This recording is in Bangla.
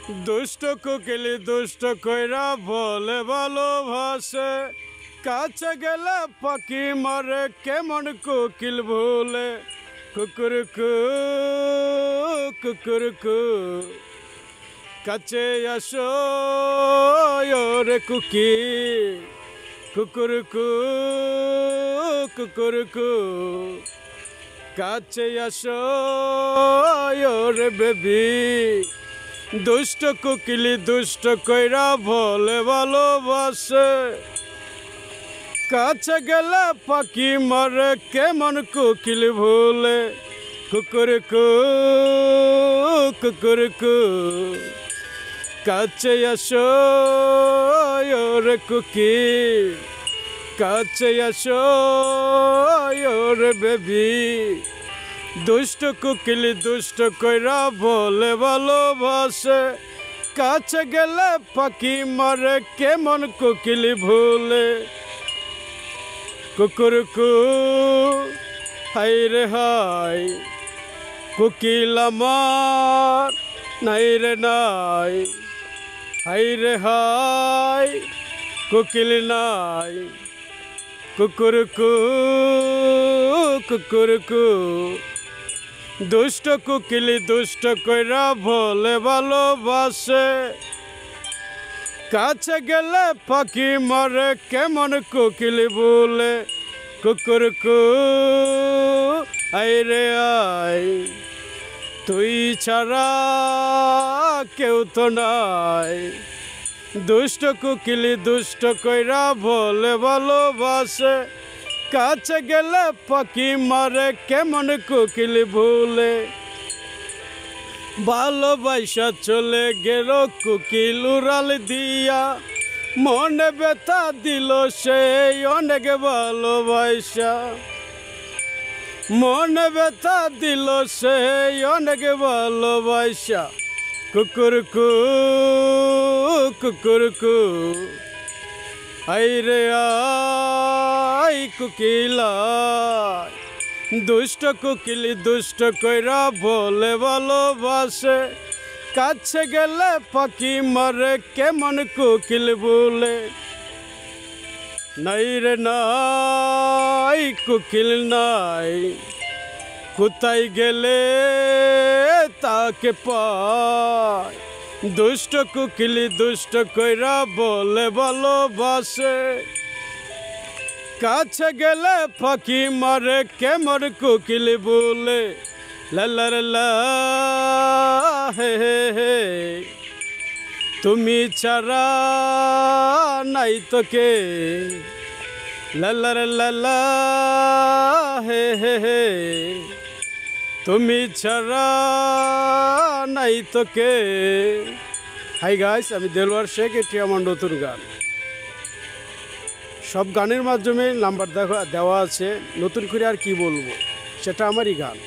দুষ্ট কোকিলি দুষ্ট কইরা বলে ভালোবাসে, কাছে গেলে পাখি মরে কেমন কোকিল ভুলে। কুকুরকু কুকুরকু কাছে আসো রে কুকি, কুকুরকু কুকুরকু কাছে আসো রে বেবি। দুষ্ট কোকিলি দুষ্ট কইরা বলে ভালোবাসে, কাছে গেলে পাখি মরে কেমন কোকিল ভুলে। কুকুরকু কুকুরকু কাছে আসো রে কুকি, কাছে আসো রে বেবি। দুষ্ট কোকিলি দুষ্ট কইরা বলে ভালোবাসে, কাছে গেলে পাখি মরে কেমন কোকিলি ভুলে। কুকুরকু হাই রে হাই, কোকিল আমার নাই রে নাই। হাই রে হাই, কোকিল নাই। কুকুরকু কুকুরকু দুষ্ট কোকিলি দুষ্ট কইরা বলে ভালোবাসে, কাছে গেলে পাখি মরে কেমন কোকিলি বলে। কুকুরকু আই রে আই, তুই ছাড়া কেউ তো নাই। দুষ্ট কোকিলি দুষ্ট কইরা বলে ভালোবাসে, কাছে গেলে পাখি মারে কেমন কোকিল ভুলে। ভালোবাসা চলে গেল কোকিল উড়াল দিয়া, মনে ব্যথা দিল সেই অনেক ভালোবাসা। মনে ব্যথা দিল সেই অনেক ভালোবাসা। কুকুরকু কুকুরকু আই রে আই কোকিলা। দুষ্ট কোকিলি দুষ্ট কইরা বলে ভালোবাসে, কাছে গেলে পাখি মরে কেমন কোকিল বলে। নাই রে নাই কোকিল নাই, কোথায় গেলে তাকে পায়। দুষ্ট কোকিলি দুষ্ট কইরা বলে ভালোবাসে, কাছে গেলে পাখি মরে কেমন কোকিল বলে। লালার লা হে হে হে, তুমি ছাড়া নাই তোকে। লালার লালা হে হে হে, তুমি ছাড়া নাই তোকে। হাই গাইস, আমি দেলোয়ার শেখ। এটি আমার নতুন গান। সব গানের মাধ্যমে নাম্বার দেওয়া আছে, নতুন করে আর কি বলবো, সেটা আমারই গান।